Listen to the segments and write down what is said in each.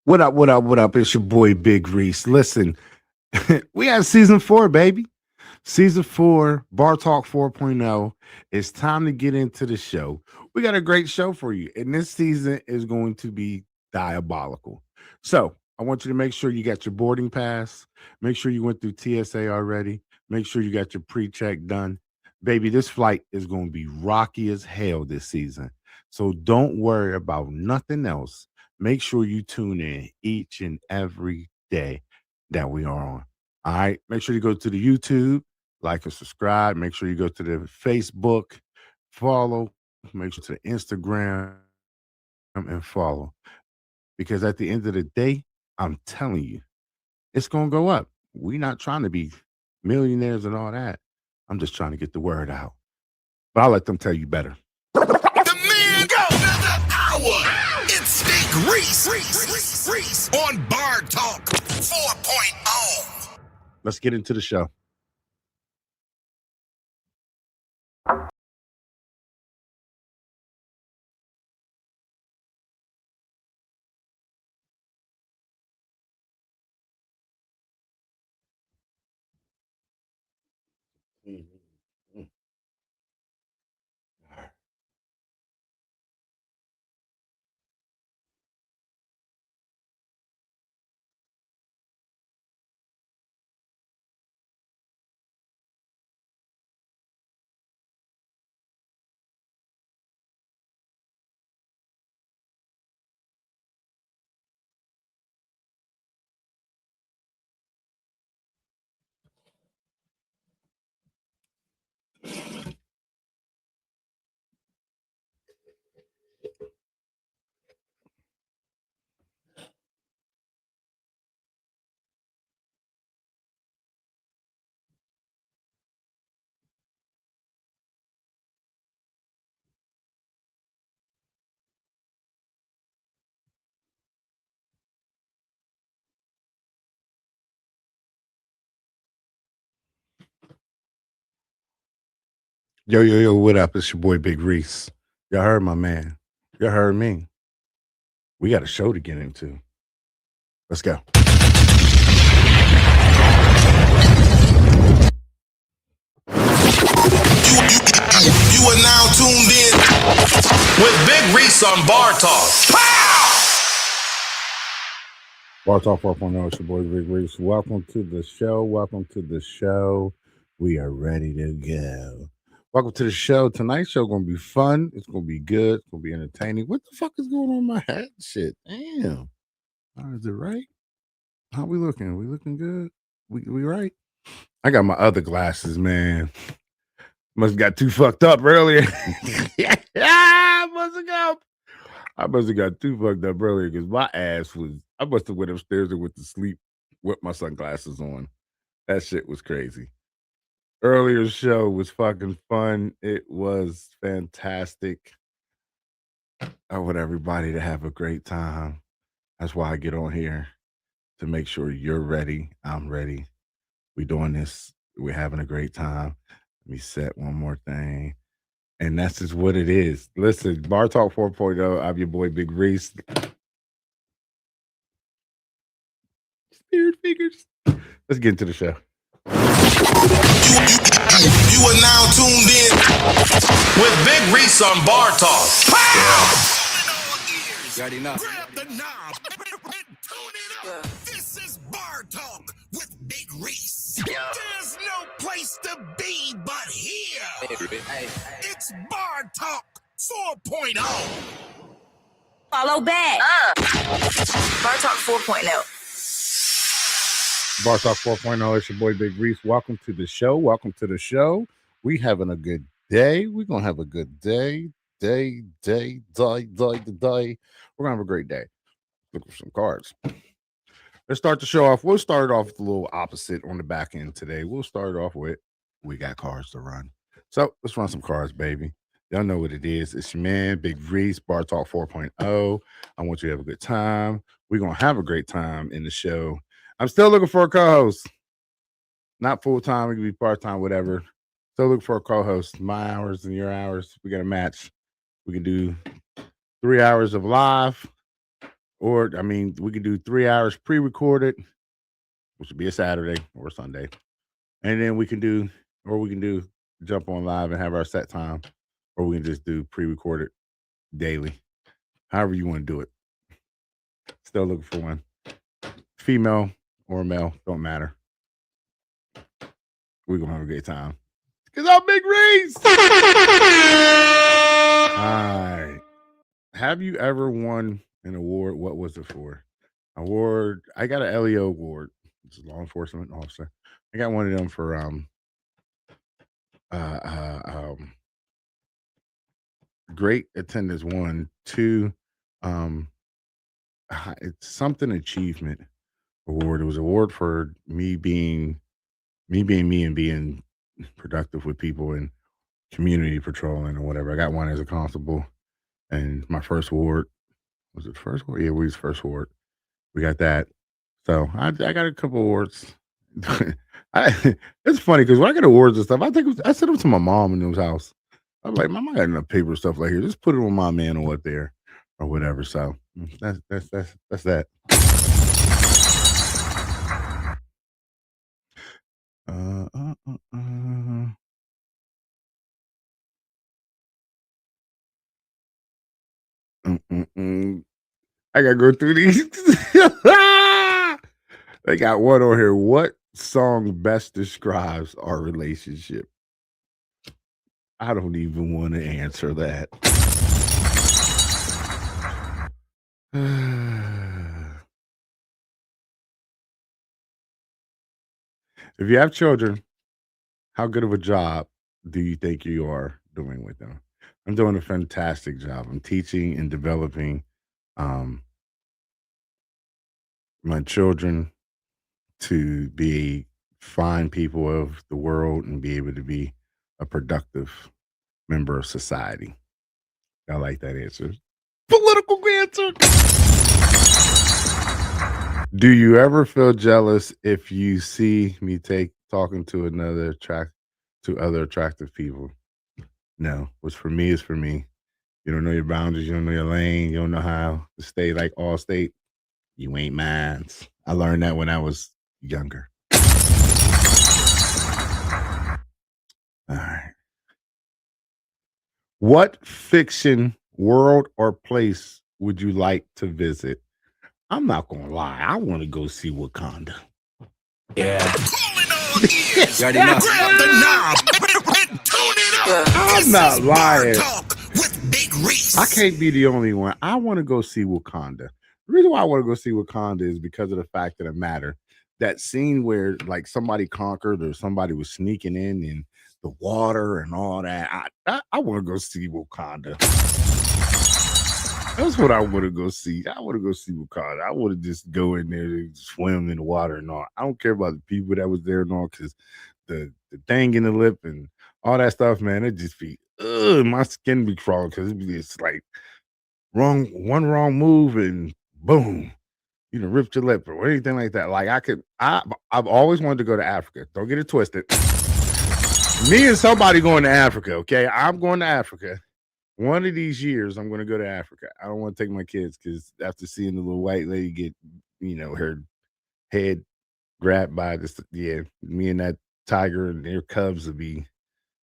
What up, what up, what up? It's your boy Big Reese. Listen, we have season 4, baby. Season 4, Bar Talk 4.0. It's time to get into the show. We got a great show for you, and this season is going to be diabolical. So, I want you to make sure you got your boarding pass. Make sure you went through TSA already. Make sure you got your pre check done. Baby, this flight is going to be rocky as hell this season. So, don't worry about nothing else. Make sure you tune in each and every day that we are on. All right. Make sure you go to the YouTube, like and subscribe. Make sure you go to the Facebook, follow. Make sure to the Instagram and follow. Because at the end of the day, I'm telling you, it's gonna go up. We're not trying to be millionaires and all that. I'm just trying to get the word out. But I'll let them tell you better. The man go another hour. It's Big Reese on Bar Talk 4.0. Let's get into the show. Yo, what up? It's your boy Big Reese. Y'all heard my man. Y'all heard me. We got a show to get into. Let's go. You are now tuned in with Big Reese on Bar Talk. Pow! Bar Talk 4.0, it's your boy Big Reese. Welcome to the show. Welcome to the show. We are ready to go. Welcome to the show. Tonight's show gonna be fun. It's gonna be good. It's gonna be entertaining. What the fuck is going on in my hat? Shit. Damn. Is it right? How we looking? We looking good? We right? I got my other glasses, man. Must have got too fucked up earlier. Yeah, I must have got too fucked up earlier because my ass was. I must have went upstairs and went to sleep with my sunglasses on. That shit was crazy. Earlier show was fucking fun. It was fantastic. I want everybody to have a great time. That's why I get on here to make sure you're ready. I'm ready. We doing this. We're having a great time. Let me set one more thing. And that's just what it is. Listen, Bar Talk 4.0. I'm your boy Big Reese. Spirit figures. Let's get into the show. You are now tuned in with Big Reese on Bar Talk. Pow! You already know. Grab the knob and tune it up. This is Bar Talk with Big Reese. There's no place to be but here. It's Bar Talk 4.0. Follow back. Bar Talk 4.0. Bar Talk 4.0. It's your boy Big Reese. Welcome to the show. Welcome to the show. We having a good day. We're gonna have a good day. Day. We're gonna have a great day. Look for some cards. Let's start the show off. We'll start it off with a little opposite on the back end today. We'll start it off with we got cards to run. So let's run some cards, baby. Y'all know what it is. It's your man, Big Reese, Bar Talk 4.0. I want you to have a good time. We're gonna have a great time in the show. I'm still looking for a co-host. Not full-time, it could be part-time, whatever. Still looking for a co-host. My hours and your hours. We got a match. We can do 3 hours of live, Or I mean, we could do 3 hours pre-recorded, which would be a Saturday or a Sunday, and then we can do jump on live and have our set time, or we can just do pre-recorded daily. However you want to do it. Still looking for one. Female or male, don't matter. We're gonna have a great time. Cause I'm Big Reese. All right. Have you ever won an award? What was it for? Award. I got an LEO award. It's a law enforcement officer. I got one of them for great attendance. 1, 2, it's something achievement award. It was an award for me being me and being productive with people and community patrolling or whatever. I got one as a constable, and my first award was it first award? Yeah, we was first award. We got that. So I got a couple awards. It's funny because when I get awards and stuff, I send them to my mom in his house. I'm like, Mom, I got enough paper stuff like here. Just put it on my man or what there or whatever. So that's that. I gotta go through these. They got one on here. What song best describes our relationship? I don't even want to answer that. If you have children, how good of a job do you think you are doing with them? I'm doing a fantastic job. I'm teaching and developing my children to be fine people of the world and be able to be a productive member of society. I like that answer. Political answer. Do you ever feel jealous if you see me talking to other attractive people? No. What's for me is for me. You don't know your boundaries. You don't know your lane. You don't know how to stay like all state. You ain't mine. I learned that when I was younger. All right. What fiction, world, or place would you like to visit? I'm not gonna lie. I want to go see Wakanda. Yeah. You already know. Grab the knob and tune it up. I'm not lying. Talk with Big Reese. I can't be the only one. I want to go see Wakanda. The reason why I want to go see Wakanda is because of the fact that it matter. That scene where like somebody conquered or somebody was sneaking in the water and all that. I want to go see Wakanda. That's what I want to go see. I want to go see Wakanda. I want to just go in there and swim in the water and all. I don't care about the people that was there and all because the thing in the lip and all that stuff, man, it just be my skin be crawling because it's like one wrong move and boom, you know, ripped your lip or anything like that. Like I've always wanted to go to Africa. Don't get it twisted. Me and somebody going to Africa, okay? I'm going to Africa. One of these years, I'm going to go to Africa. I don't want to take my kids because after seeing the little white lady get, you know, her head grabbed by this, yeah, me and that tiger and their cubs will be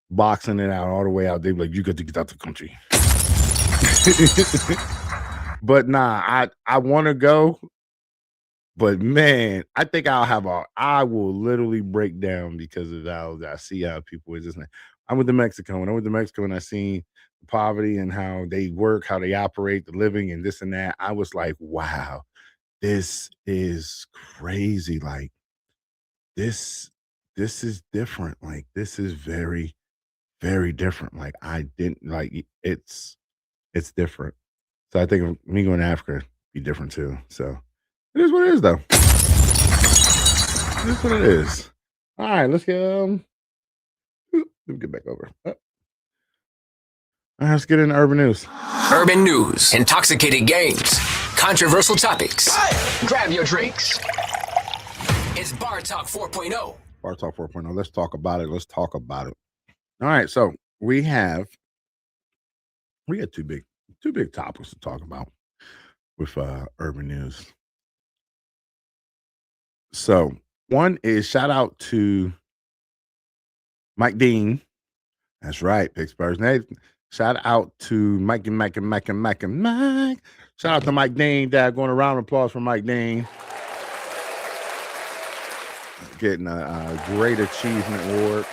boxing it out all the way out. They'd be like, you got to get out the country. But nah, I want to go. But man, I think I will literally break down because of how I see how people is. I went to Mexico. When I went to Mexico and I seen the poverty and how they work, how they operate, the living and this and that, I was like, wow, this is crazy. Like this is different. Like this is very, very different. Like I didn't like it's different. So I think me going to Africa be different too. So it is what it is, though. It is what it is. All right, let's get let me get back over. All right, let's get into urban news. Urban news, intoxicating games, controversial topics. Grab your drinks. It's Bar Talk 4.0. Bar Talk 4.0. Let's talk about it. Let's talk about it. All right, so we got two big topics to talk about. with urban news. So one is shout out to Mike Dean. That's right, Pittsburgh's name. Shout out to Mike. Shout out to Mike Dean. Dad, going around applause for Mike Dean. Getting a great achievement award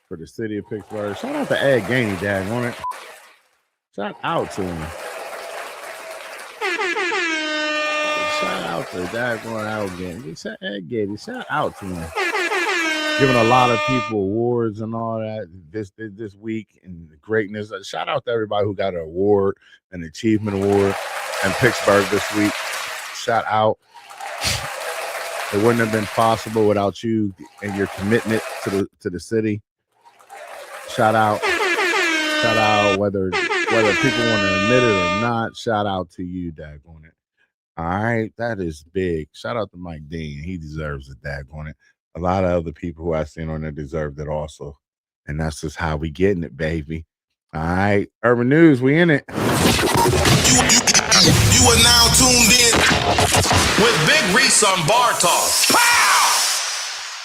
for the city of Pittsburgh. Shout out to Ed Gainey, Dad, on it. Shout out to him. Shout out to Dad going out again. Shout Ed Gainey. Shout out to him. Giving a lot of people awards and all that this week and the greatness. Shout out to everybody who got an award, an achievement award in Pittsburgh this week. Shout out. It wouldn't have been possible without you and your commitment to the city. Shout out. Shout out whether people want to admit it or not. Shout out to you, daggone it. All right, that is big. Shout out to Mike Dean. He deserves it, daggone it. A lot of other people who I've seen on there deserved it also. And that's just how we getting it, baby. All right. Urban News, we in it. You are now tuned in with Big Reese on Bar Talk. Pow!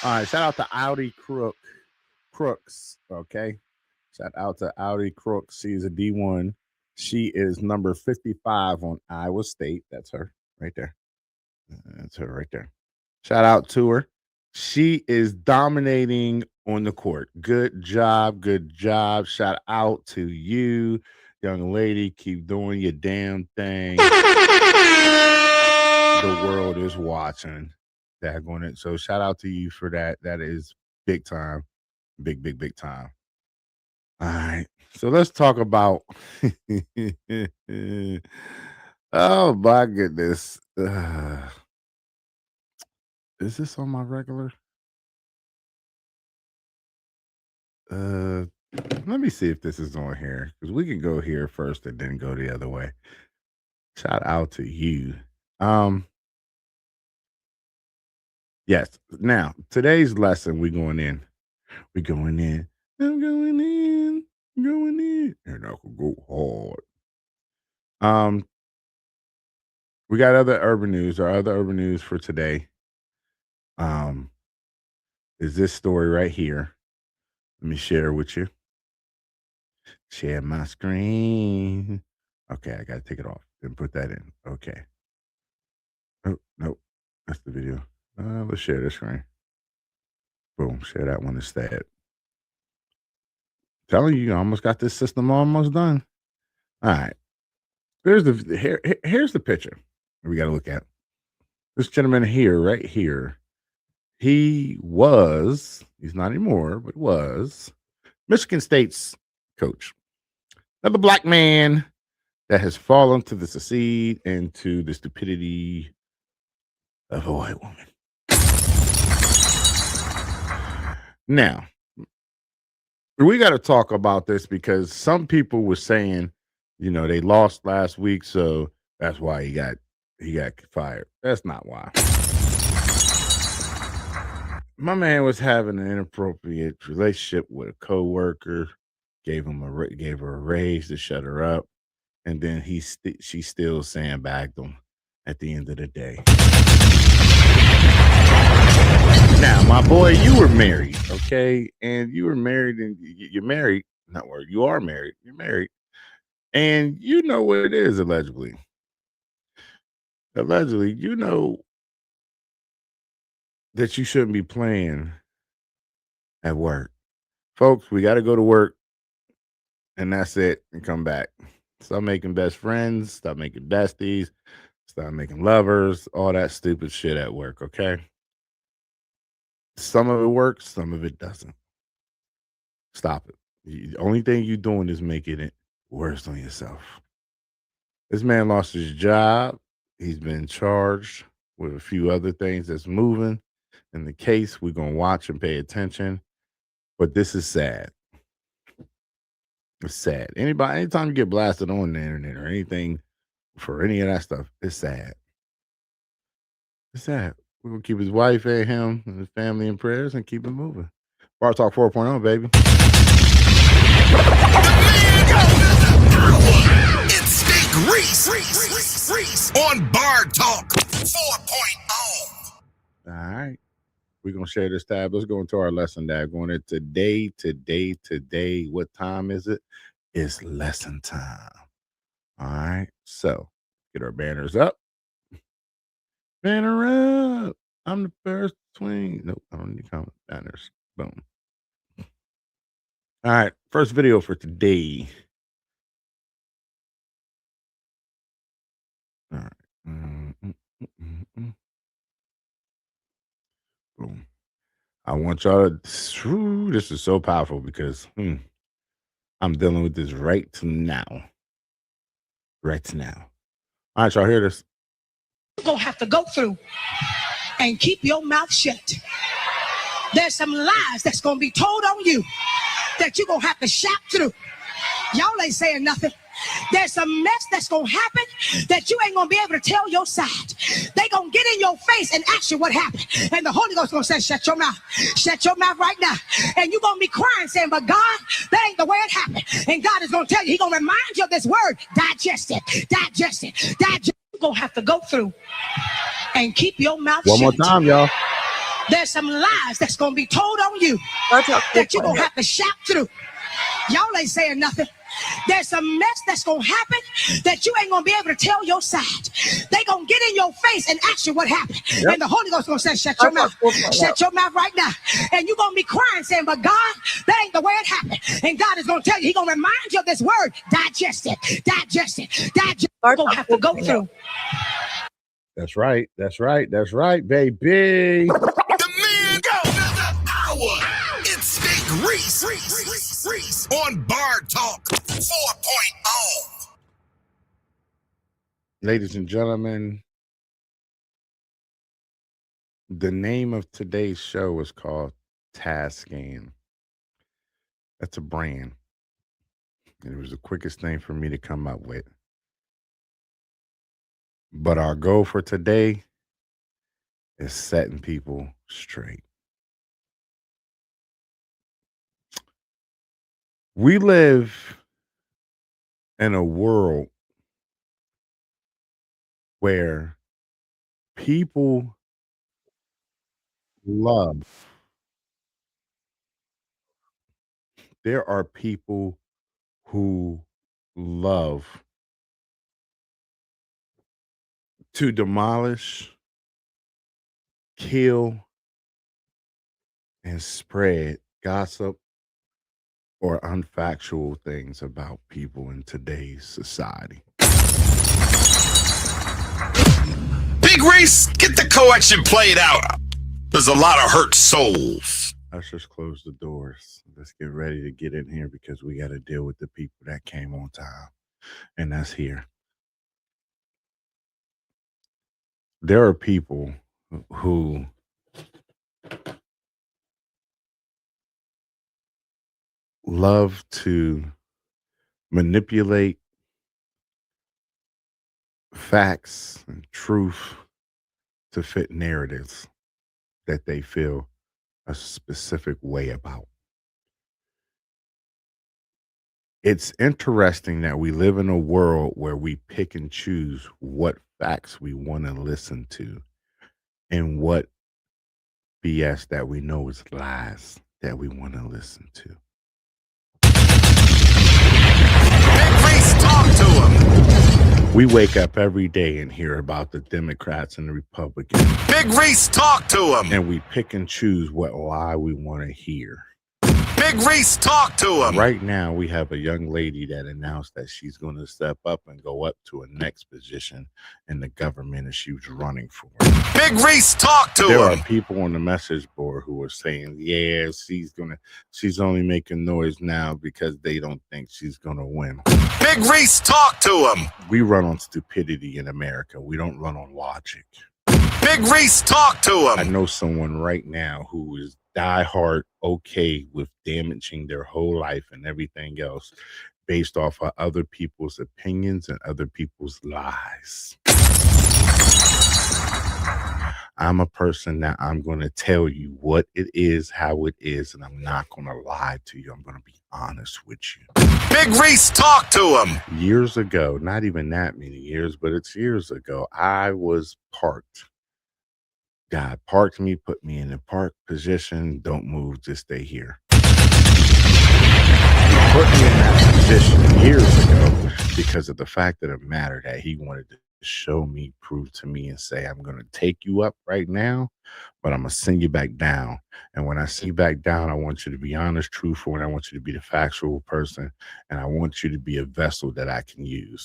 All right. Shout out to Audi Crooks. Okay. Shout out to Audi Crooks. She's a D1. She is number 55 on Iowa State. That's her right there. That's her right there. Shout out to her. She is dominating on the court. Good job. Good job. Shout out to you, young lady. Keep doing your damn thing. The world is watching. Daggone it. So shout out to you for that. That is big time. Big time. All right. So let's talk about oh my goodness. Is this on my regular? Let me see if this is on here, because we can go here first and then go the other way. Shout out to you. Yes. Now, today's lesson, we going in. I'm going in. And I can go hard. We got other urban news. Our other urban news for today is this story right here. Let me share with you. Share my screen. Okay, I gotta take it off and put that in. Okay. Oh, nope. That's the video. Let's share this screen. Boom. Share that one instead. Telling you, I almost got this system almost done. All right. Here's the picture we got to look at. This gentleman here, right here, he's not anymore, but was Michigan State's coach. Another black man that has fallen to the succeed and to the stupidity of a white woman. Now, we got to talk about this because some people were saying, you know, they lost last week, so that's why he got fired. That's not why. My man was having an inappropriate relationship with a coworker, gave her a raise to shut her up, and then she still sandbagged him at the end of the day. Now, my boy, you were married, okay? And you were married, and you're married. You are married. You're married. And you know what it is, allegedly. Allegedly, you know that you shouldn't be playing at work. Folks, we got to go to work, and that's it, and come back. Stop making best friends. Stop making besties. Stop making lovers. All that stupid shit at work, okay? Some of it works, some of it doesn't. Stop it. The only thing you're doing is making it worse on yourself. This man lost his job. He's been charged with a few other things that's moving in the case. We're going to watch and pay attention. But this is sad. It's sad. Anytime you get blasted on the internet or anything for any of that stuff, it's sad. It's sad. We're going to keep his wife and him and his family in prayers and keep it moving. Bar Talk 4.0, baby. It's Big Reese Reese on Bar Talk 4.0. All right. We're going to share this tab. Let's go into our lesson tab. Going into today. What time is it? It's lesson time. All right. So get our banners up. Banner up. I'm the first twin. Nope. I don't need comment banners. Boom. All right. First video for today. All right. Boom. I want y'all to, this is so powerful because I'm dealing with this right now. Right now. All right, y'all hear this? You're going to have to go through and keep your mouth shut. There's some lies that's going to be told on you that you're going to have to shout through. Y'all ain't saying nothing. There's some mess that's going to happen that you ain't going to be able to tell your side. They going to get in your face and ask you what happened. And the Holy Ghost going to say, shut your mouth. Shut your mouth right now. And you're going to be crying saying, but God, that ain't the way it happened. And God is going to tell you, he's going to remind you of this word. Digest it. Digest it. Digest it. You're going to have to go through and keep your mouth shut. One more time, y'all. There's some lies that's going to be told on you that you're going to have to shout through. Y'all ain't saying nothing. There's some mess that's going to happen that you ain't going to be able to tell your side. They going to get in your face and ask you what happened. Yep. And the Holy Ghost going to say, shut your mouth. Shut your mouth right now. And you're going to be crying saying, but God, that ain't the way it happened. And God is going to tell you, he's going to remind you of this word. Digest it. Digest it. Digest it. You're going to have to go through. That's right. That's right. That's right, baby. The man go another hour. It's Big Reese on Bar Talk 4.0. Ladies and gentlemen, the name of today's show is called Tascammmmmm. That's a brand. And it was the quickest thing for me to come up with. But our goal for today is setting people straight. We live in a world where people love. There are people who love to demolish, kill, and spread gossip or unfactual things about people in today's society. Big Reese, get the collection played out. There's a lot of hurt souls. Let's just close the doors. Let's get ready to get in here because we got to deal with the people that came on time. And that's here. There are people who love to manipulate facts and truth to fit narratives that they feel a specific way about. It's interesting that we live in a world where we pick and choose what facts we want to listen to and what BS that we know is lies that we want to listen to. Big Reese, talk to him. We wake up every day and hear about the Democrats and the Republicans. Big Reese, talk to him. And we pick and choose what lie we want to hear. Big Reese, talk to him. Right now, we have a young lady that announced that she's going to step up and go up to a next position in the government that she was running for. Big Reese, talk to him. There are people on the message board who are saying, yeah, she's only making noise now because they don't think she's going to win. Big Reese, talk to him. We run on stupidity in America. We don't run on logic. Big Reese, talk to him. I know someone right now who is diehard okay with damaging their whole life and everything else based off of other people's opinions and other people's lies. I'm a person that I'm going to tell you what it is, how it is, and I'm not going to lie to you. I'm going to be honest with you. Big Reese, talk to him. Years ago, not even that many years, but it's years ago, I was parked. God parked me, put me in a park position. Don't move, just stay here. He put me in that position years ago because of the fact of the matter that he wanted to show me, prove to me, and say, I'm going to take you up right now, but I'm going to send you back down. And when I send you back down, I want you to be honest, truthful, and I want you to be the factual person, and I want you to be a vessel that I can use.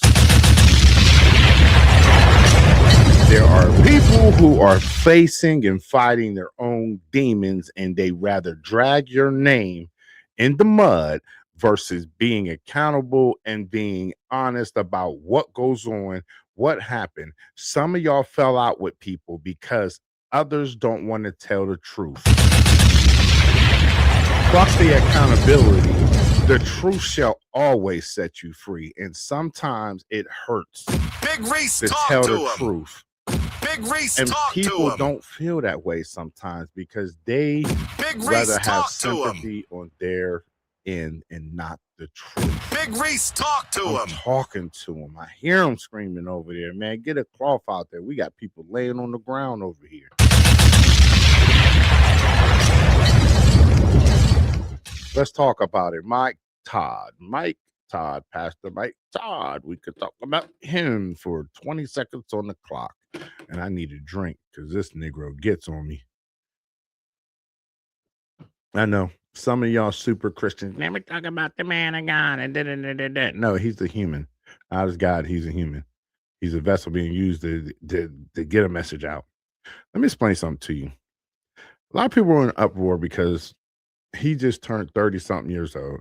There are people who are facing and fighting their own demons, and they rather drag your name in the mud versus being accountable and being honest about what goes on, what happened. Some of y'all fell out with people because others don't want to tell the truth. Fuck the accountability. The truth shall always set you free, and sometimes it hurts Big Reese, to talk tell to the him. truth. Big Reese, And talk to people him. don't feel that way sometimes because they Big Reese, rather have talk to him. sympathy on their end and not the truth. Big Reese, talk to I'm him. talking to him. I hear him screaming over there. Man, get a cloth out there. We got people laying on the ground over here. Let's talk about it. Mike Todd, Pastor Mike Todd. We could talk about him for 20 seconds on the clock. And I need a drink because this Negro gets on me. I know some of y'all super Christians never talk about the man of God and da. No, he's a human. Not as God, he's a human. He's a vessel being used to get a message out. Let me explain something to you. A lot of people are in uproar because he just turned 30-something years old,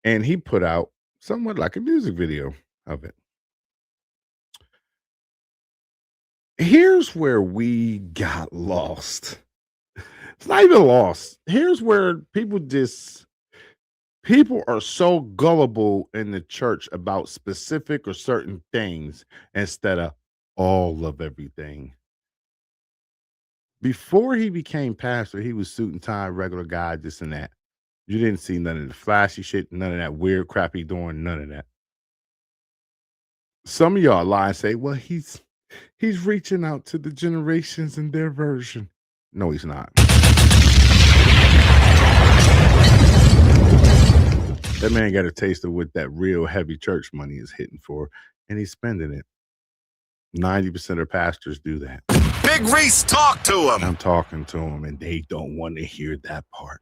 and he put out somewhat like a music video of it. Here's where we got lost. It's not even lost. Here's where people are so gullible in the church about specific or certain things instead of all of everything. Before he became pastor, he was suit and tie, regular guy, this and that. You didn't see none of the flashy shit, none of that weird crap he doing, none of that. Some of y'all lie and say, well, he's reaching out to the generations in their version. No, he's not. That man got a taste of what that real heavy church money is hitting for, and he's spending it. 90% of pastors do that. Big Reese, talk to him. I'm talking to them, and they don't want to hear that part.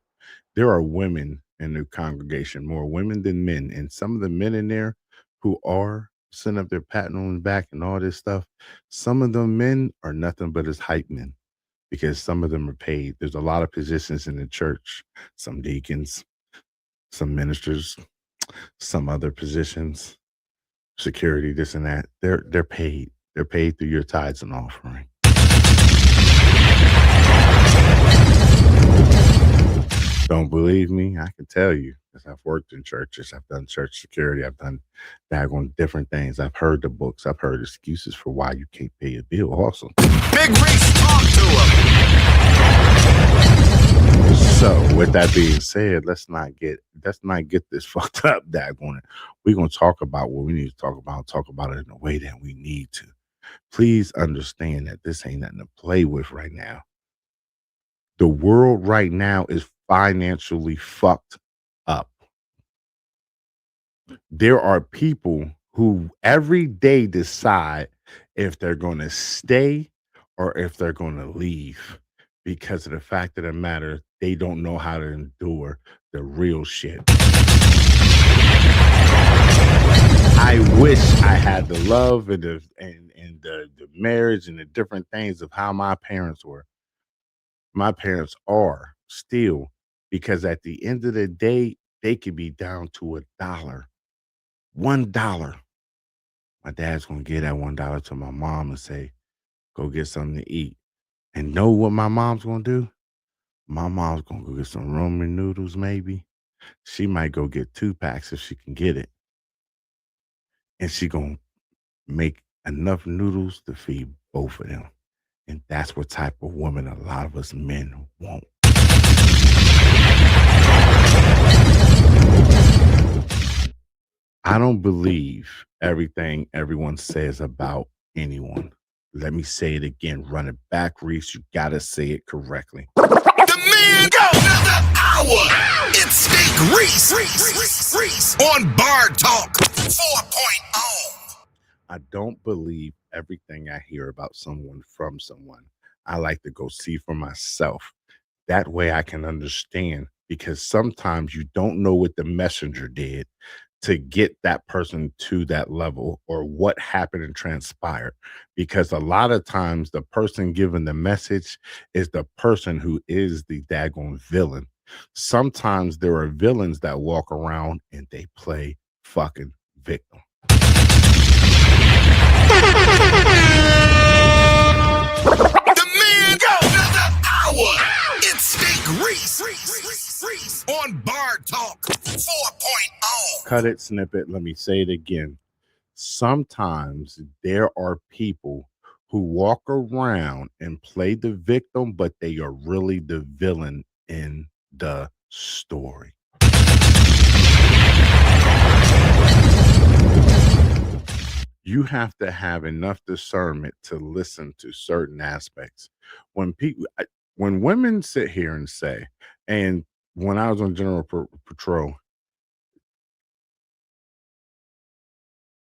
There are women in the congregation, more women than men, and some of the men in there who are sitting up there patting on the back and all this stuff, some of them men are nothing but as hype men because some of them are paid. There's a lot of positions in the church, some deacons, some ministers, some other positions, security, this and that. They're paid. They're paid through your tithes and offering. Don't believe me? I can tell you, because I've worked in churches. I've done church security. I've done daggone different things. I've heard the books. I've heard excuses for why you can't pay a bill also. Big Reese, talk to him. So with that being said, let's not get this fucked up, daggone it. We're gonna talk about what we need to talk about it in the way that we need to. Please understand that this ain't nothing to play with right now. The world right now is financially fucked up. There are people who every day decide if they're going to stay or if they're going to leave because of the fact of the matter, they don't know how to endure the real shit. I wish I had the love and the marriage and the different things of how my parents were. My parents are still, because at the end of the day, they could be down to $1. $1. My dad's gonna give that $1 to my mom and say, go get something to eat. And know what my mom's gonna do? My mom's gonna go get some ramen noodles, maybe. She might go get 2 packs if she can get it. And she gonna make enough noodles to feed both of them. And that's what type of woman a lot of us men want. I don't believe everything everyone says about anyone. Let me say it again. Run it back, Reese. You gotta say it correctly. The man go another hour. It's Steak Reese on Bar Talk 4.0. I don't believe everything I hear about someone from someone. I like to go see for myself. That way I can understand, because sometimes you don't know what the messenger did to get that person to that level, or what happened and transpired. Because a lot of times the person giving the message is the person who is the daggone villain. Sometimes there are villains that walk around and they play fucking victim. The man go another hour. It's Steak Reese on Bar Talk 4.0. Cut it, snip it. Let me say it again. Sometimes there are people who walk around and play the victim, but they are really the villain in the story. You have to have enough discernment to listen to certain aspects. When women sit here and say, and when I was on General Patrol,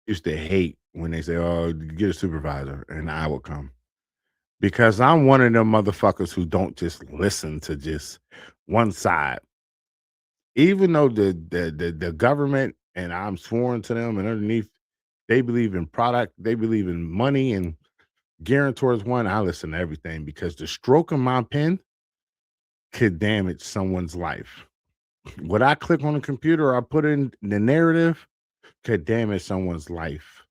used to hate when they say, "Oh, get a supervisor," and I would come, because I'm one of them motherfuckers who don't just listen to just one side. Even though the government, and I'm sworn to them, and underneath they believe in product, they believe in money and guarantors one, I listen to everything, because the stroke of my pen could damage someone's life. What I click on the computer, I put in the narrative, could damage someone's life.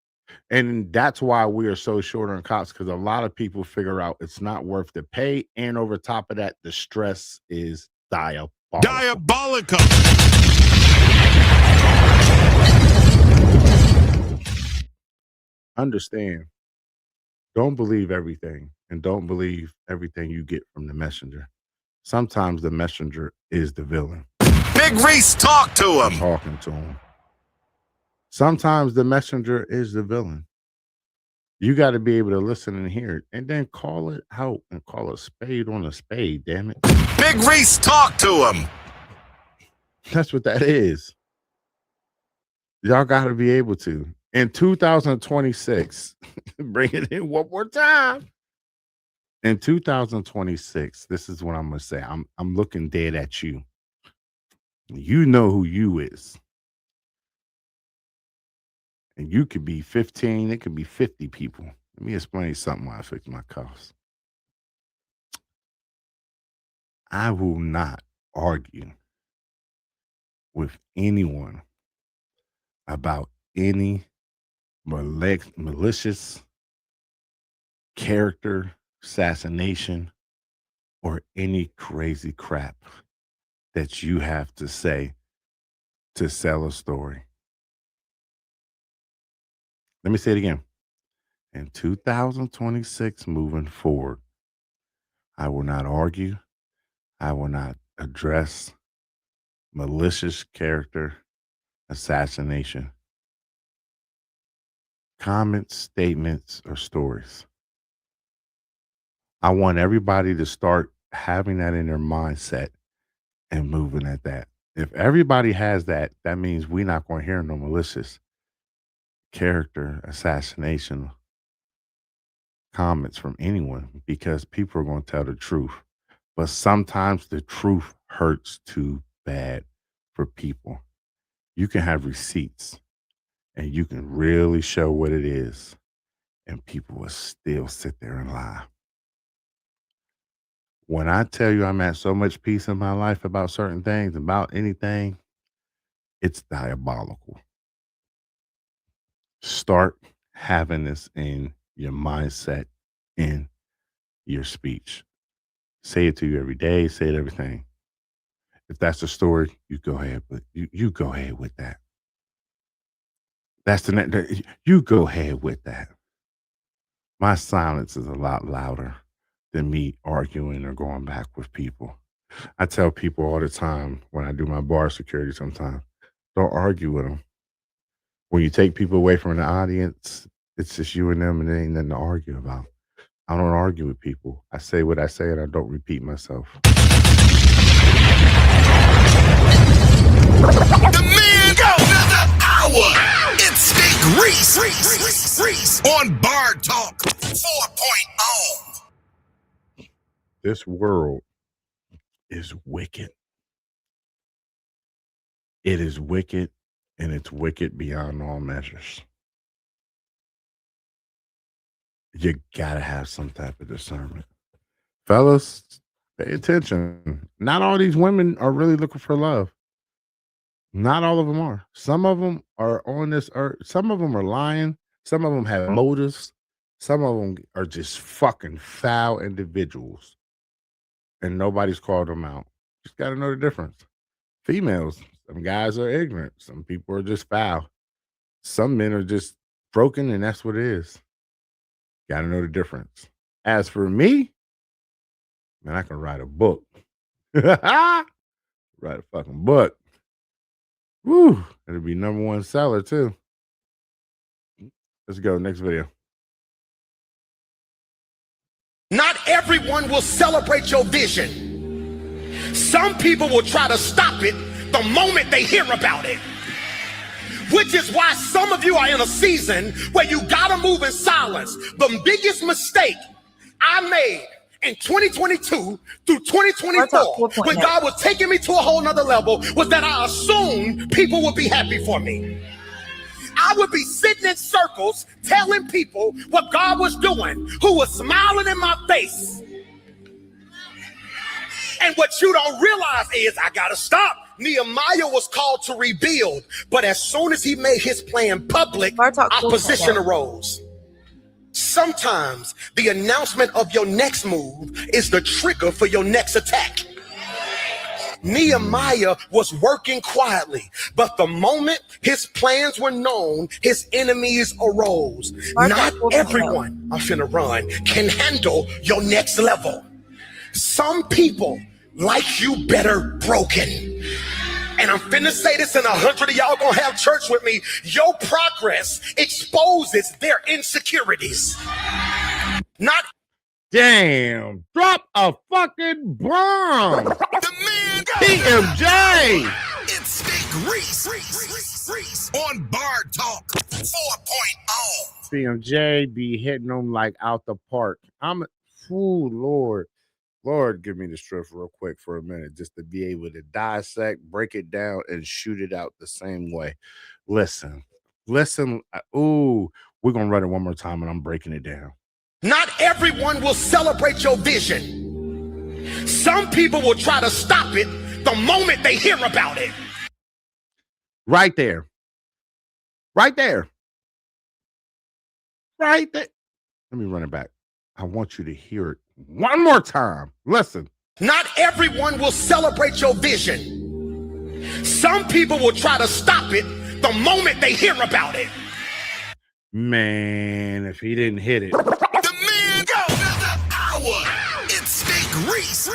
And that's why we are so short on cops, because a lot of people figure out it's not worth the pay. And over top of that, the stress is diabolical. Understand, don't believe everything, and don't believe everything you get from the messenger. Sometimes the messenger is the villain. Big Reese, talk to him. Talking to him. Sometimes the messenger is the villain. You got to be able to listen and hear it, and then call it out and call a spade on a spade, damn it. Big Reese, talk to him. That's what that is. Y'all got to be able to. In 2026, bring it in one more time. In 2026, this is what I'm going to say. I'm looking dead at you. You know who you is. And you could be 15, it could be 50 people. Let me explain something while I fix my cuffs. I will not argue with anyone about any malicious character assassination or any crazy crap that you have to say to sell a story. Let me say it again. In 2026, moving forward, I will not argue. I will not address malicious character assassination, comments, statements, or stories. I want everybody to start having that in their mindset and moving at that. If everybody has that, that means we're not going to hear no malicious character assassination comments from anyone, because people are going to tell the truth. But sometimes the truth hurts too bad for people. You can have receipts and you can really show what it is, and people will still sit there and lie. When I tell you I'm at so much peace in my life about certain things, about anything, it's diabolical. Start having this in your mindset, in your speech. Say it to you every day, say it everything. If that's the story, you go ahead, but you go ahead with that. That's you go ahead with that. My silence is a lot louder than me arguing or going back with people. I tell people all the time when I do my bar security sometimes, don't argue with them. When you take people away from the audience, it's just you and them and there ain't nothing to argue about. I don't argue with people. I say what I say and I don't repeat myself. The man go another hour. It's Big Reese on Bar Talk 4.0. This world is wicked. It is wicked, and it's wicked beyond all measures. You gotta have some type of discernment. Fellas, pay attention. Not all these women are really looking for love. Not all of them are. Some of them are on this earth. Some of them are lying. Some of them have motives. Some of them are just fucking foul individuals. And nobody's called them out. Just got to know the difference. Females, some guys are ignorant. Some people are just foul. Some men are just broken, and that's what it is. Got to know the difference. As for me, man, I can write a book. Write a fucking book. Woo, it'll be #1 seller too. Let's go. Next video. Not everyone will celebrate your vision. Some people will try to stop it the moment they hear about it. Which is why some of you are in a season where you gotta move in silence. The biggest mistake I made in 2022 through 2024, when God was taking me to a whole nother level, was that I assumed people would be happy for me. I would be sitting in circles telling people what God was doing, who was smiling in my face. And what you don't realize is I gotta stop. Nehemiah was called to rebuild, but as soon as he made his plan public, opposition arose. Sometimes the announcement of your next move is the trigger for your next attack. Nehemiah was working quietly, but the moment his plans were known, his enemies arose. Not everyone, I'm finna run, can handle your next level. Some people like you better broken. And I'm finna say this, and 100 of y'all gonna have church with me. Your progress exposes their insecurities. Not damn, drop a fucking bomb. The man BMJ. It's Big Reese on Bar Talk 4.0. BMJ be hitting them like out the park. Lord, give me the strength real quick for a minute just to be able to dissect, break it down, and shoot it out the same way. Listen. Ooh, we're going to run it one more time, and I'm breaking it down. Not everyone will celebrate your vision. Some people will try to stop it the moment they hear about it. Right there. Right there. Right there. Let me run it back. I want you to hear it one more time. Listen. Not everyone will celebrate your vision. Some people will try to stop it the moment they hear about it. Man, if he didn't hit it. The man go another hour. It's Big Reese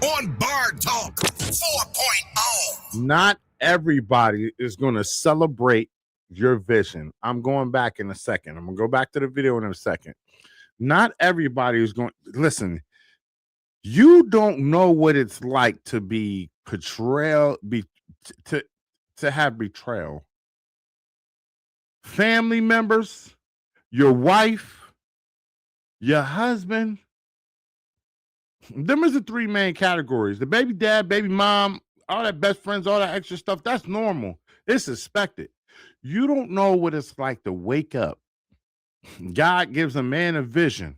on Bar Talk 4.0. Not everybody is going to celebrate your vision. I'm going back in a second. I'm going to go back to the video in a second. Not everybody is going. Listen, you don't know what it's like to be betrayal, to have betrayal. Family members, your wife, your husband. Them is the three main categories. The baby dad, baby mom, all that best friends, all that extra stuff. That's normal. It's expected. You don't know what it's like to wake up. God gives a man a vision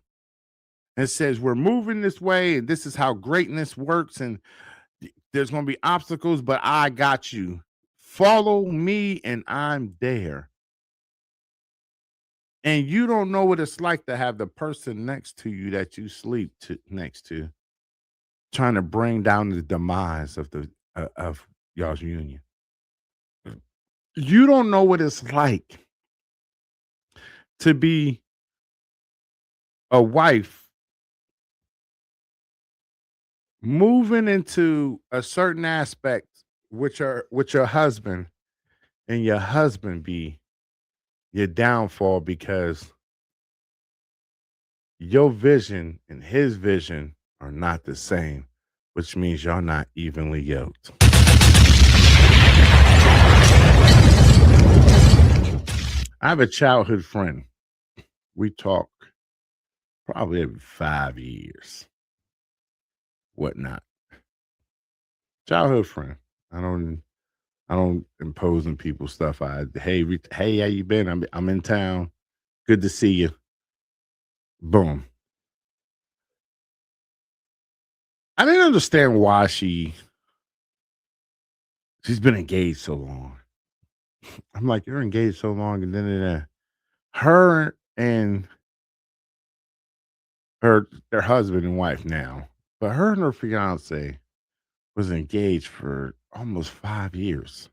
and says, we're moving this way, and this is how greatness works, and there's going to be obstacles, but I got you. Follow me, and I'm there. And you don't know what it's like to have the person next to you that you sleep next to trying to bring down the demise of of y'all's union. You don't know what it's like to be a wife moving into a certain aspect with your husband, and your husband be your downfall because your vision and his vision are not the same, which means y'all not evenly yoked. I have a childhood friend. We talk probably every 5 years. Whatnot. Childhood friend. I don't impose on people's stuff. Hey, how you been? I'm in town. Good to see you. Boom. I didn't understand why she's been engaged so long. I'm like, you're engaged so long, and then her and their husband and wife now, but her and her fiance was engaged for almost 5 years.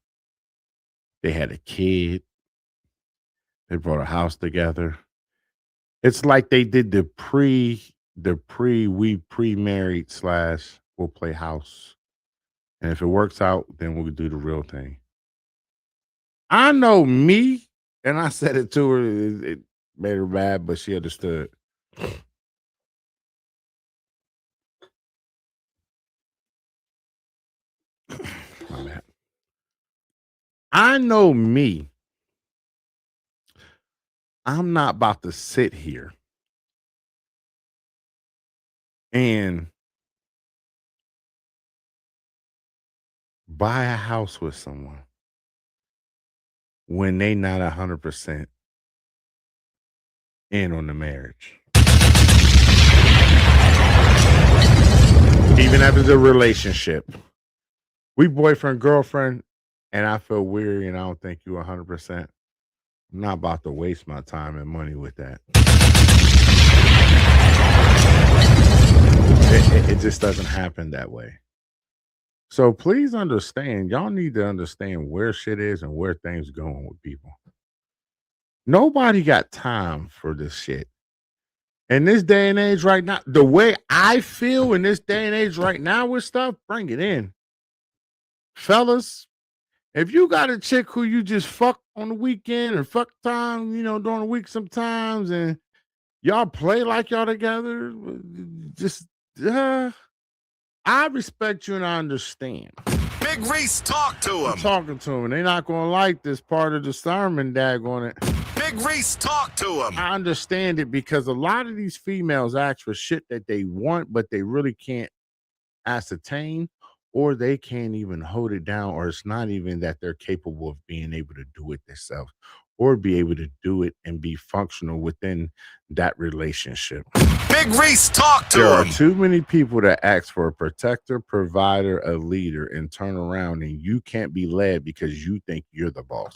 They had a kid. They brought a house together. It's like they did the pre-married / we'll play house. And if it works out, then we'll do the real thing. I know me, and I said it to her, it made her mad, but she understood. I know me. I'm not about to sit here and buy a house with someone when they not 100% in on the marriage. Even after the relationship. We boyfriend, girlfriend, and I feel weary and I don't think you 100%. I'm not about to waste my time and money with that. It just doesn't happen that way. So please understand, y'all need to understand where shit is and where things going with people. Nobody got time for this shit. In this day and age right now, the way I feel in this day and age right now with stuff, bring it in. Fellas, if you got a chick who you just fuck on the weekend or fuck time, during the week sometimes, and y'all play like y'all together, just I respect you and I understand. Big Reese, talk to him. I'm talking to them. They're not going to like this part of the sermon, daggone it. Big Reese, talk to him. I understand it because a lot of these females ask for shit that they want, but they really can't ascertain, or they can't even hold it down, or it's not even that they're capable of being able to do it themselves or be able to do it and be functional within that relationship. Big Reese, talk to him. There are too many people that ask for a protector, provider, a leader, and turn around and you can't be led because you think you're the boss.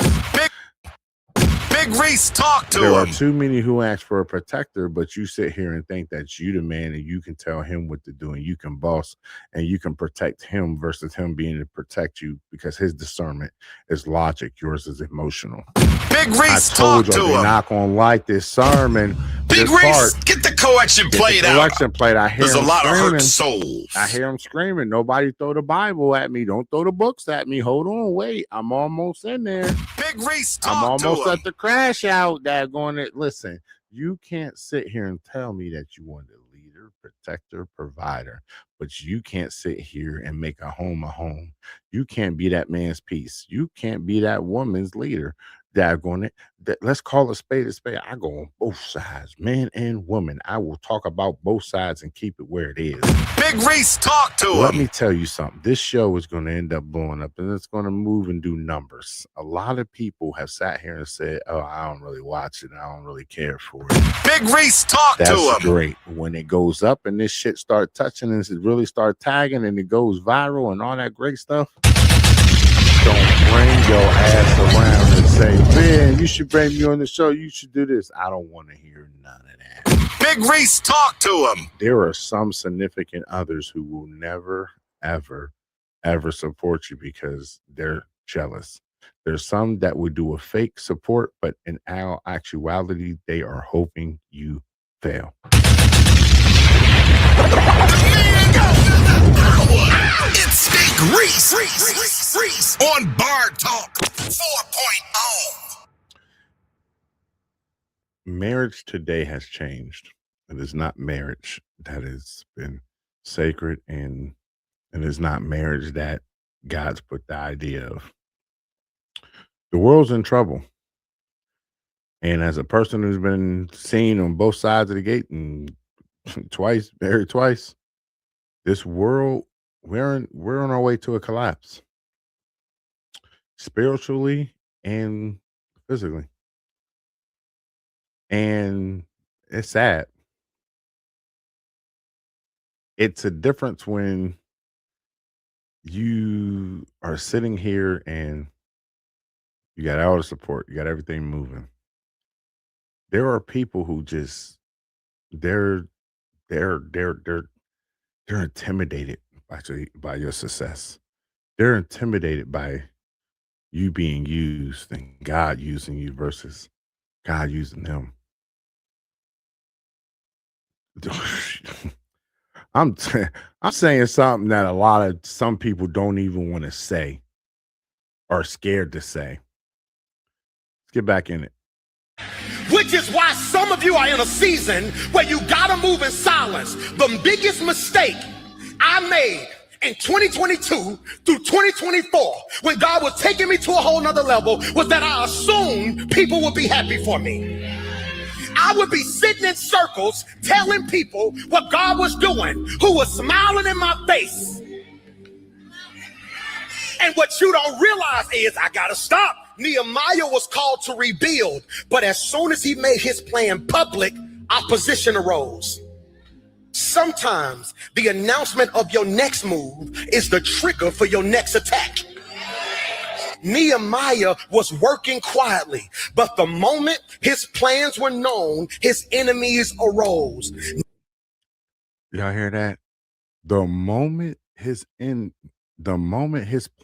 Big Reese, talk to him. There are too many who ask for a protector, but you sit here and think that you the man and you can tell him what to do and you can boss and you can protect him versus him being to protect you because his discernment is logic. Yours is emotional. Big Reese, I told talk to you they're him. not going to like this sermon. Big Reese, get the collection plate out. Collection plate. I hear There's a lot screaming. of hurt souls. I hear him screaming. Nobody throw the Bible at me. Don't throw the books at me. Hold on, wait. I'm almost in there. Big Reese, talk I'm almost to him. at the crash out. That going it. Listen, you can't sit here and tell me that you want a leader, protector, provider, but you can't sit here and make a home a home. You can't be that man's peace. You can't be that woman's leader. Daggone it. Let's call a spade a spade. I go on both sides, man and woman. I will talk about both sides and keep it where it is. Big Reese, talk to him. Let me tell you something. This show is going to end up blowing up and it's going to move and do numbers. A lot of people have sat here and said, oh, I don't really watch it. I don't really care for it. Big Reese, talk to him. That's great. When it goes up and this shit start touching and it really start tagging and it goes viral and all that great stuff, don't bring your ass around and say, man, you should bring me on the show. You should do this. I don't want to hear none of that. Big Reese, talk to him. There are some significant others who will never, ever, ever support you because they're jealous. There's some that would do a fake support, but in actuality, they are hoping you fail. There you go. hour. It's Steak Reese on Bar Talk 4.0. Marriage today has changed. It is not marriage that has been sacred, and it is not marriage that God's put the idea of. The world's in trouble. And as a person who's been seen on both sides of the gate and twice, married twice, this world, we're on our way to a collapse, spiritually and physically. And it's sad. It's a difference when you are sitting here and you got all the support, you got everything moving. There are people who just they're they're they're they're they're intimidated by your success. They're intimidated by you being used and God using you versus God using them. I'm t- I'm saying something that some people don't even want to say or scared to say. Let's get back in it. Which is why some of you are in a season where you gotta move in silence. The biggest mistake I made in 2022 through 2024, when God was taking me to a whole nother level, was that I assumed people would be happy for me. I would be sitting in circles telling people what God was doing, who was smiling in my face. And what you don't realize is I gotta stop. Nehemiah was called to rebuild, but as soon as he made his plan public, opposition arose. Sometimes the announcement of your next move is the trigger for your next attack. Nehemiah was working quietly, but the moment his plans were known, his enemies arose. Y'all hear that? The moment his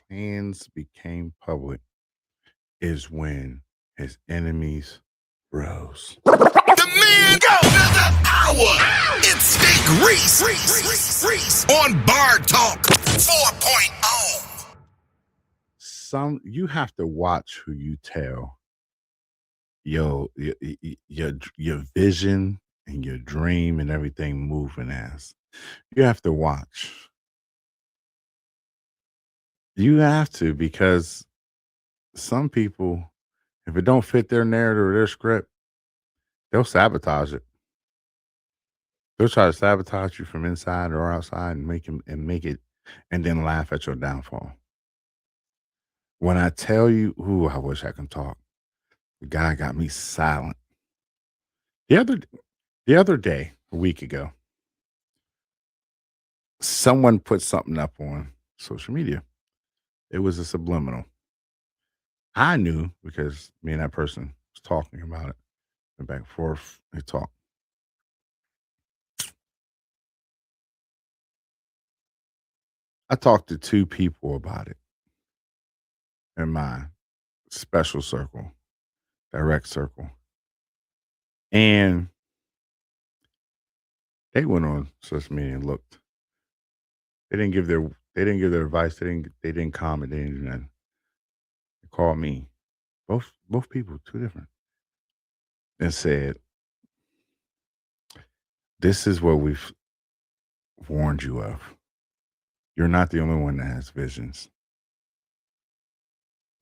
plans became public is when his enemies rose. The man go another hour. It's Steak Reese on Bar Talk 4.0. You have to watch who you tell your vision and your dream and everything moving as. You have to watch. You have to, because some people, if it don't fit their narrative or their script, they'll sabotage it. They'll try to sabotage you from inside or outside and make it, and then laugh at your downfall. When I tell you, I wish I can talk. The guy got me silent. The other day, a week ago, someone put something up on social media. It was a subliminal. I knew because me and that person was talking about it. Went back and forth. They talked. I talked to two people about it in my special circle, direct circle. And they went on social media and looked. They didn't give their advice. They didn't comment. They didn't do nothing. They called me. Both people, two different. And said, "This is what we've warned you of. You're not the only one that has visions.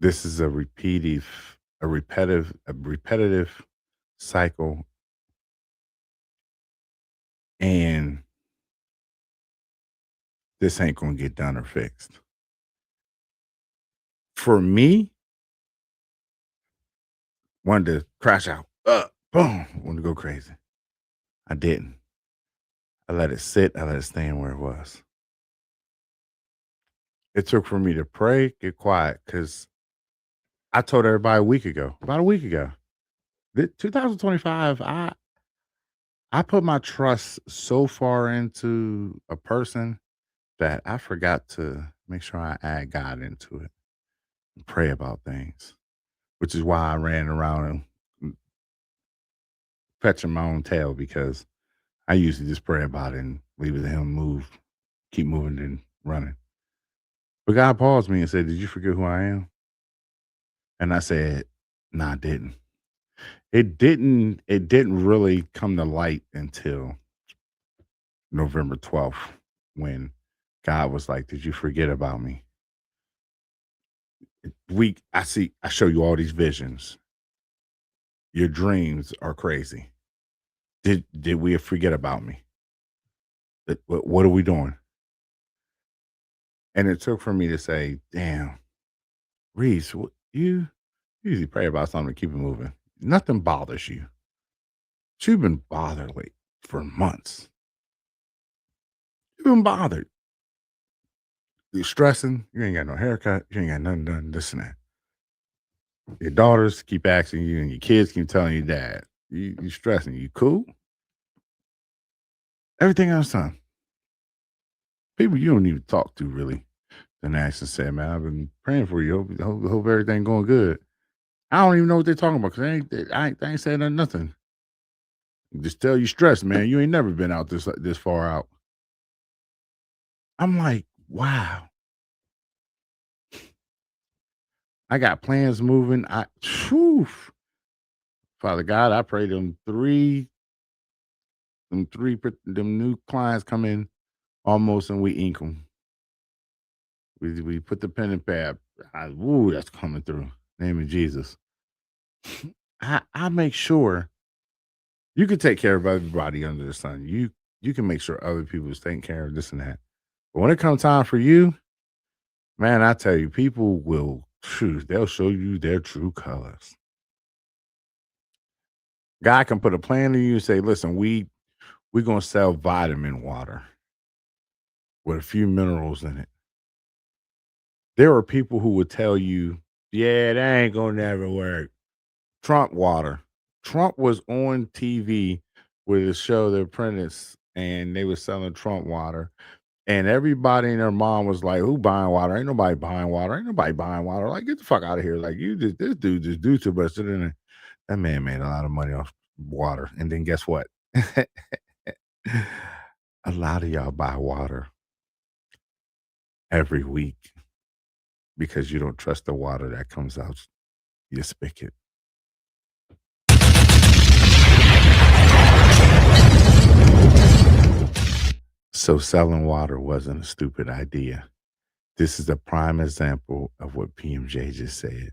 This is a repetitive cycle, and this ain't gonna get done or fixed." For me, wanted to crash out. Boom, wanted to go crazy. I didn't. I let it sit. I let it stand where it was. It took for me to pray, get quiet, because I told everybody about a week ago, 2025, I put my trust so far into a person that I forgot to make sure I add God into it and pray about things, which is why I ran around and fetching my own tail, because I usually just pray about it and leave it to him, keep moving, and running. But God paused me and said, "Did you forget who I am?" And I said, "No, I didn't." It didn't really come to light until November 12th when God was like, "Did you forget about me?" I show you all these visions. Your dreams are crazy. Did we forget about me? What are we doing? And it took for me to say, "Damn, Reese, you usually pray about something to keep it moving. Nothing bothers you. You've been bothered for months. You've been bothered. You're stressing. You ain't got no haircut. You ain't got nothing done. This and that. Your daughters keep asking you, and your kids keep telling you, Dad, you stressing. You cool? Everything else done. People you don't even talk to really. Then ask and say, man, I've been praying for you. Hope everything going good. I don't even know what they're talking about because they ain't saying nothing. Just tell you stressed, man. You ain't never been out this far out. I'm like, wow. I got plans moving. Father God, I pray them new clients come in almost and we ink them. We put the pen and pad. That's coming through. Name of Jesus. I make sure you can take care of everybody under the sun. You can make sure other people is taking care of this and that. But when it comes time for you, man, I tell you, people will they'll show you their true colors. God can put a plan in you and say, listen, we're gonna sell vitamin water with a few minerals in it. There are people who would tell you, yeah, that ain't gonna never work. Trump water. Trump was on TV with a show, The Apprentice, and they were selling Trump water. And everybody and their mom was like, who buying water? Ain't nobody buying water. Ain't nobody buying water. Like, get the fuck out of here. Like, this dude just do too much. That man made a lot of money off water. And then guess what? A lot of y'all buy water every week because you don't trust the water that comes out your spigot. So selling water wasn't a stupid idea. This is a prime example of what PMJ just said.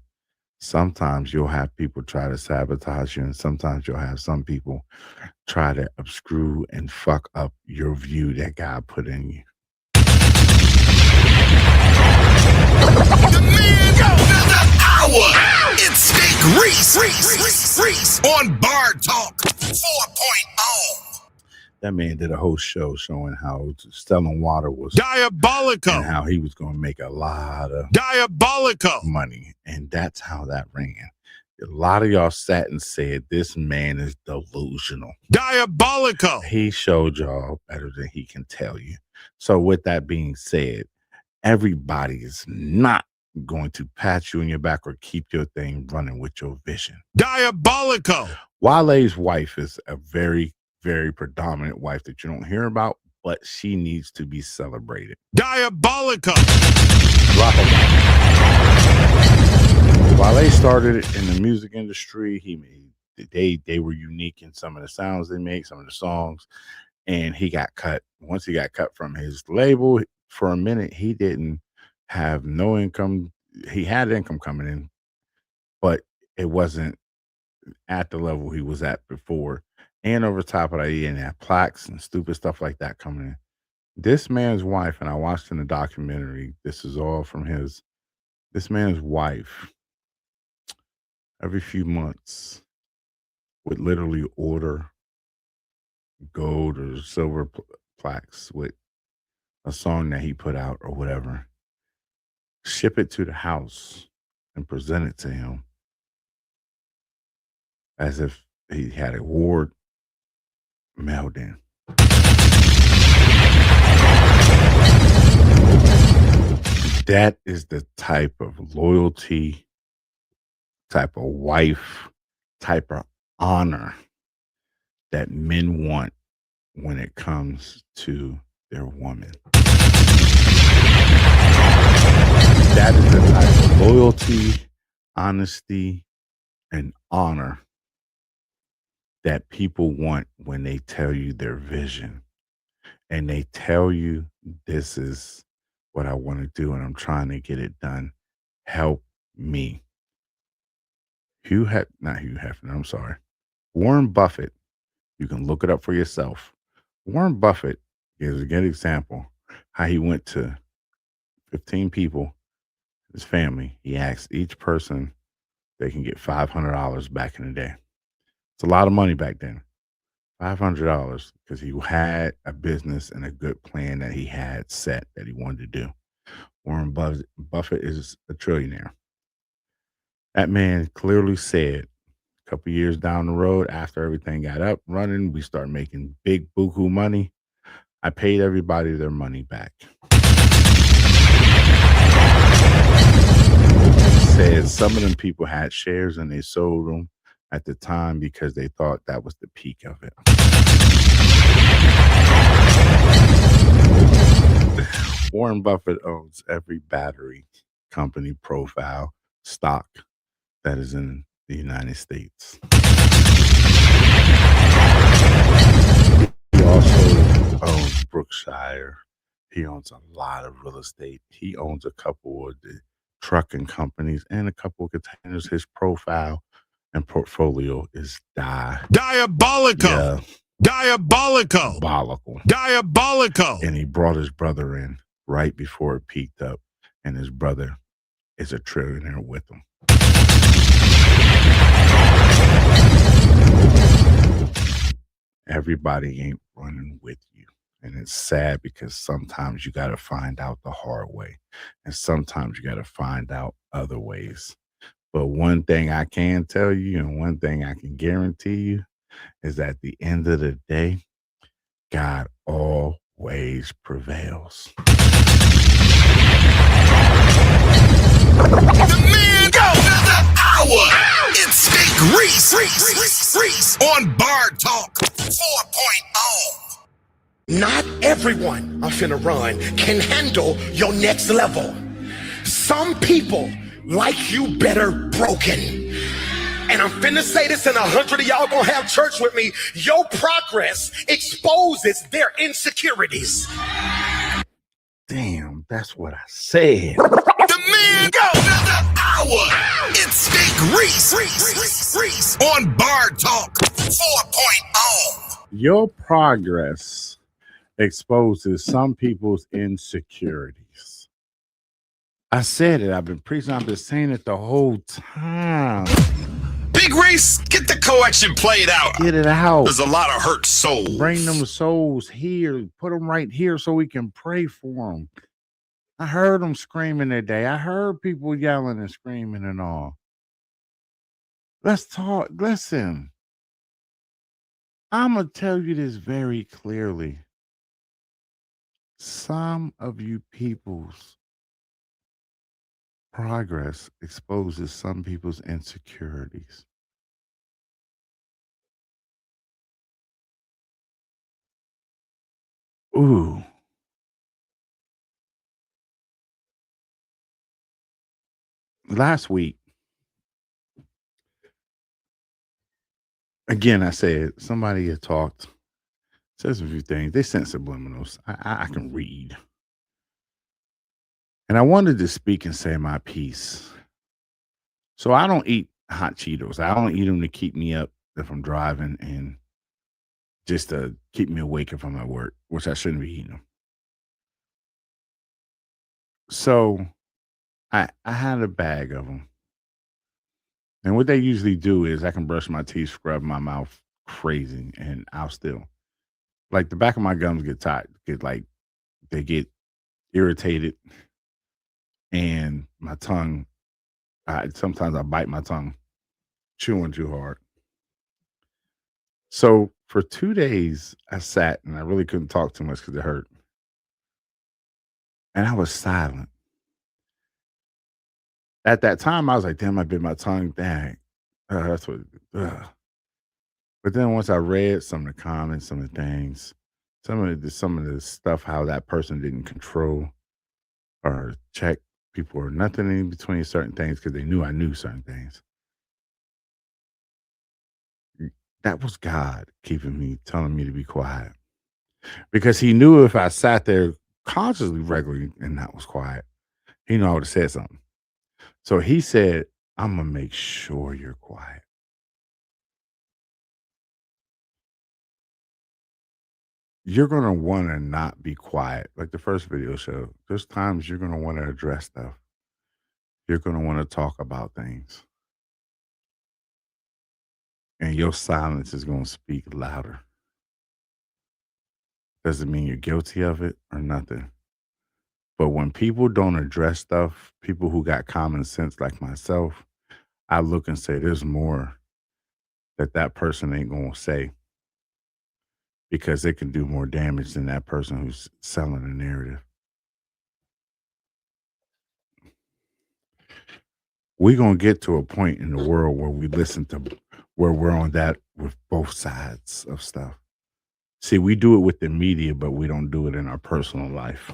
Sometimes you'll have people try to sabotage you, and sometimes you'll have some people try to obscure and fuck up your view that God put in you. The man of the hour. It's Big Reese on Bar Talk 4.0. That man did a whole show showing how selling water was diabolical and how he was going to make a lot of diabolical money. And that's how that ran. A lot of y'all sat and said, this man is delusional. Diabolical. He showed y'all better than he can tell you. So with that being said, everybody is not going to pat you on your back or keep your thing running with your vision. Diabolical. Wale's wife is a very, very predominant wife that you don't hear about, but she needs to be celebrated. Diabolical. Wale started in the music industry. They were unique in some of the sounds they make, some of the songs, and he got cut. Once he got cut from his label, for a minute, he didn't have no income. He had income coming in, but it wasn't at the level he was at before. And over top of that, he didn't have plaques and stupid stuff like that coming in. This man's wife, and I watched in the documentary, this is all from this man's wife, every few months, would literally order gold or silver plaques with a song that he put out or whatever, ship it to the house and present it to him as if he had an award mailed in. That is the type of loyalty, type of wife, type of honor that men want when it comes to their woman. That is the type of loyalty, honesty, and honor that people want when they tell you their vision and they tell you, this is what I want to do and I'm trying to get it done. Help me. Not Hugh Hefner, I'm sorry. Warren Buffett, you can look it up for yourself. Warren Buffett is a good example how he went to 15 people, his family. He asked each person they can get $500 back in the day. It's a lot of money back then. $500 because he had a business and a good plan that he had set that he wanted to do. Warren Buffett is a trillionaire. That man clearly said a couple years down the road, after everything got up running, we started making big buku money. I paid everybody their money back. Said some of them people had shares and they sold them at the time because they thought that was the peak of it. Warren Buffett owns every battery company profile stock that is in the United States. He also owns Brookshire. He owns a lot of real estate. He owns a couple of the trucking companies and a couple of containers. His profile and portfolio is Diabolical. Yeah. Diabolical. Diabolical. And he brought his brother in right before it peaked up, and his brother is a trillionaire with him. Everybody ain't running with you. And it's sad because sometimes you got to find out the hard way. And sometimes you got to find out other ways. But one thing I can tell you and one thing I can guarantee you is at the end of the day, God always prevails. The man go another hour. It's Steak Reese on Bar Talk 4.0. Not everyone, I'm finna run, can handle your next level. Some people like you better broken. And I'm finna say this, and 100 of y'all gonna have church with me. Your progress exposes their insecurities. Damn, that's what I said. The man go another hour. It's Steak Reese on Bar Talk 4.0. Your progress exposes some people's insecurities. I said it. I've been preaching. I've been saying it the whole time. Big Reese, get the collection played out. Get it out. There's a lot of hurt souls. Bring them souls here. Put them right here so we can pray for them. I heard them screaming today. I heard people yelling and screaming and all. Let's talk. Listen. I'm going to tell you this very clearly. Some of you people's progress exposes some people's insecurities. Ooh. Last week, again, I said somebody had talked, says a few things. They sent subliminals. I can read. And I wanted to speak and say my piece. So I don't eat hot Cheetos. I don't eat them to keep me up if I'm driving and just to keep me awake if I'm at work, which I shouldn't be eating them. So I had a bag of them. And what they usually do is I can brush my teeth, scrub my mouth crazy, and I'll still, like, the back of my gums get tight, they get irritated, and my tongue, sometimes I bite my tongue, chewing too hard. So for 2 days, I sat and I really couldn't talk too much because it hurt. And I was silent. At that time, I was like, damn, I bit my tongue. Dang. That's what. But then once I read some of the comments, some of the things, some of the stuff, how that person didn't control or check people or nothing in between certain things because they knew I knew certain things. That was God keeping me, telling me to be quiet. Because he knew if I sat there consciously, regularly, and not was quiet, he knew I would have said something. So he said, I'm going to make sure you're quiet. You're going to want to not be quiet. Like the first video showed, there's times you're going to want to address stuff. You're going to want to talk about things. And your silence is going to speak louder. Doesn't mean you're guilty of it or nothing. But when people don't address stuff, people who got common sense like myself, I look and say, there's more that person ain't going to say because it can do more damage than that person who's selling a narrative. We're going to get to a point in the world where we listen to, where we're on that with both sides of stuff. See, we do it with the media, but we don't do it in our personal life.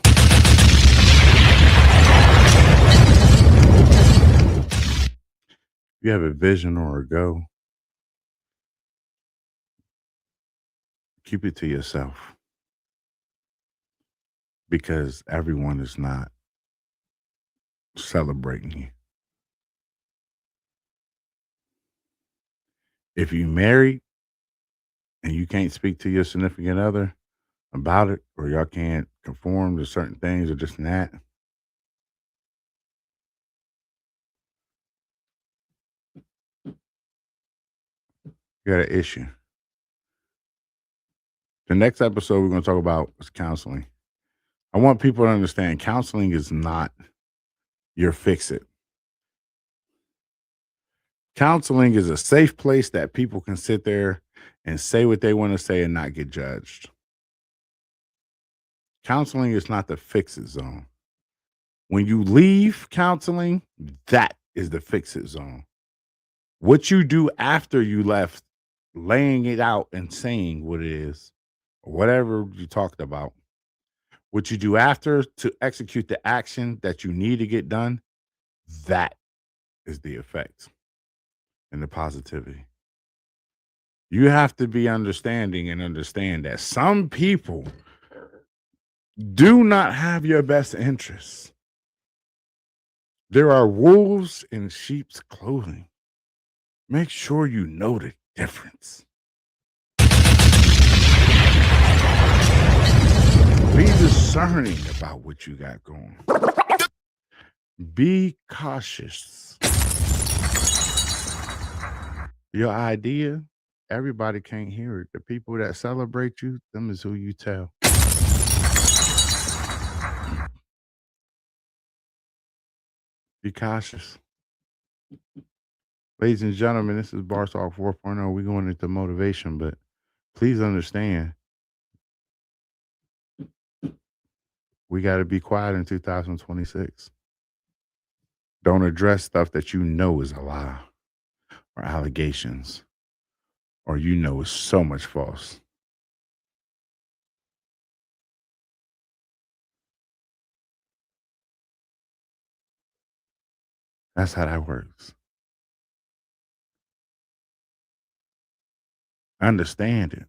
If you have a vision or a goal, keep it to yourself. Because everyone is not celebrating you. If you married and you can't speak to your significant other about it, or y'all can't conform to certain things or this and that, you got an issue. The next episode we're going to talk about is counseling. I want people to understand counseling is not your fix-it. Counseling is a safe place that people can sit there and say what they want to say and not get judged. Counseling is not the fix-it zone. When you leave counseling, that is the fix-it zone. What you do after you left, laying it out and saying what it is, or whatever you talked about, what you do after to execute the action that you need to get done, that is the effect and the positivity. You have to be understanding and understand that some people do not have your best interests. There are wolves in sheep's clothing. Make sure you know the difference. Be discerning about what you got going. Be cautious. Your idea, everybody can't hear it. The people that celebrate you, them is who you tell. Be cautious. Ladies and gentlemen, this is Bar Talk 4.0. We're going into motivation, but please understand, we got to be quiet in 2026. Don't address stuff that you know is a lie or allegations or you know is so much false. That's how that works. Understand it.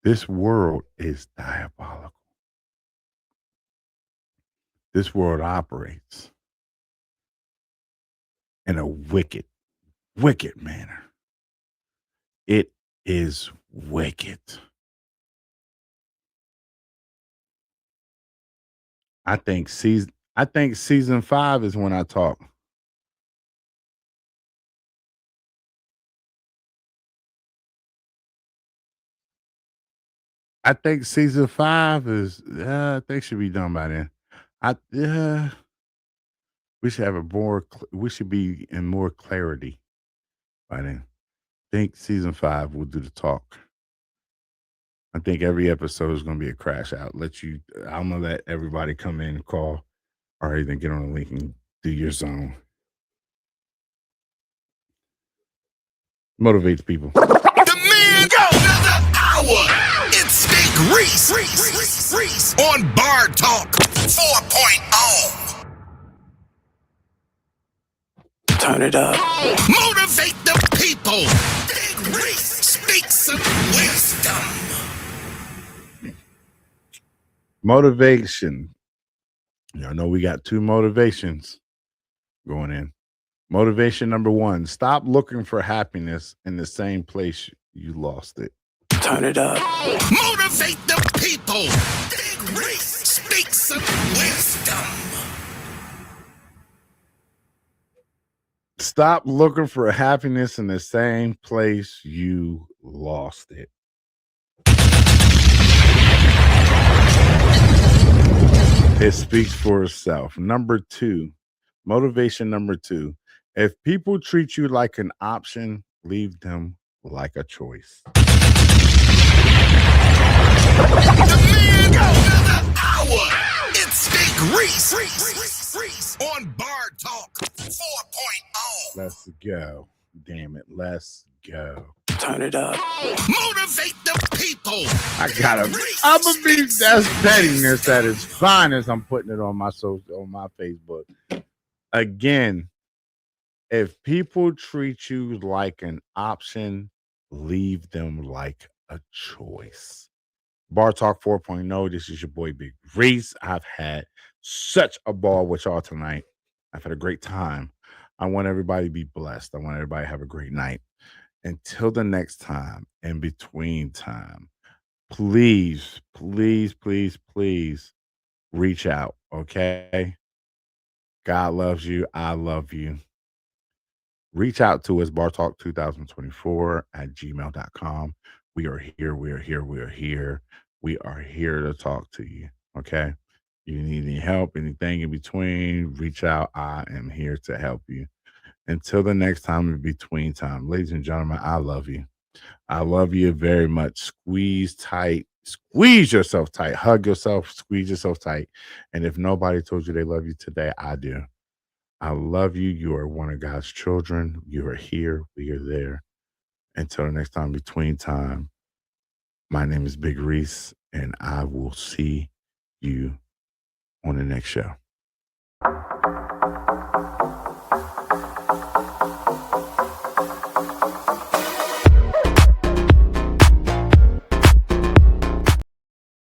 This world is diabolical. This world operates in a wicked, wicked manner. It is wicked. I think season 5 is when I talk. I think season 5 is, I think should be done by then. We should have we should be in more clarity by then. I think season 5 will do the talk. I think every episode is going to be a crash out. I'm going to let everybody come in and call or even get on the link and do your zone. Motivates people. The man of the hour. It's Big Reese on Bar Talk 4.0. Turn it up. Motivate the people. Big Reese speaks some wisdom. Motivation. Y'all know we got 2 motivations going in. Motivation number 1, stop looking for happiness in the same place you lost it. Turn it up. Motivate the people. Big Reese speaks some wisdom. Stop looking for happiness in the same place you lost it. It speaks for itself. Number 2, motivation number 2. If people treat you like an option, leave them like a choice. The man another hour. It's Big Reese on Bar Talk 4.0. Let's go. Damn it. Let's go. Turn it up. Motivate the people. I gotta. I'm gonna be. That's pettiness at its finest. I'm putting it on my Facebook. Again, if people treat you like an option, leave them like a choice. Bar Talk 4.0. This is your boy Big Reese. I've had such a ball with y'all tonight. I've had a great time. I want everybody to be blessed. I want everybody to have a great night. Until the next time, in between time, please, please, please, please reach out, okay? God loves you. I love you. Reach out to us, bartalk2024@gmail.com. We are here. We are here. We are here. We are here to talk to you, okay? You need any help, anything in between, reach out. I am here to help you. Until the next time, in between time, ladies and gentlemen, I love you. I love you very much. Squeeze tight. Squeeze yourself tight. Hug yourself. Squeeze yourself tight. And if nobody told you they love you today, I do. I love you. You are one of God's children. You are here. We are there. Until the next time, between time, my name is Big Reese, and I will see you on the next show.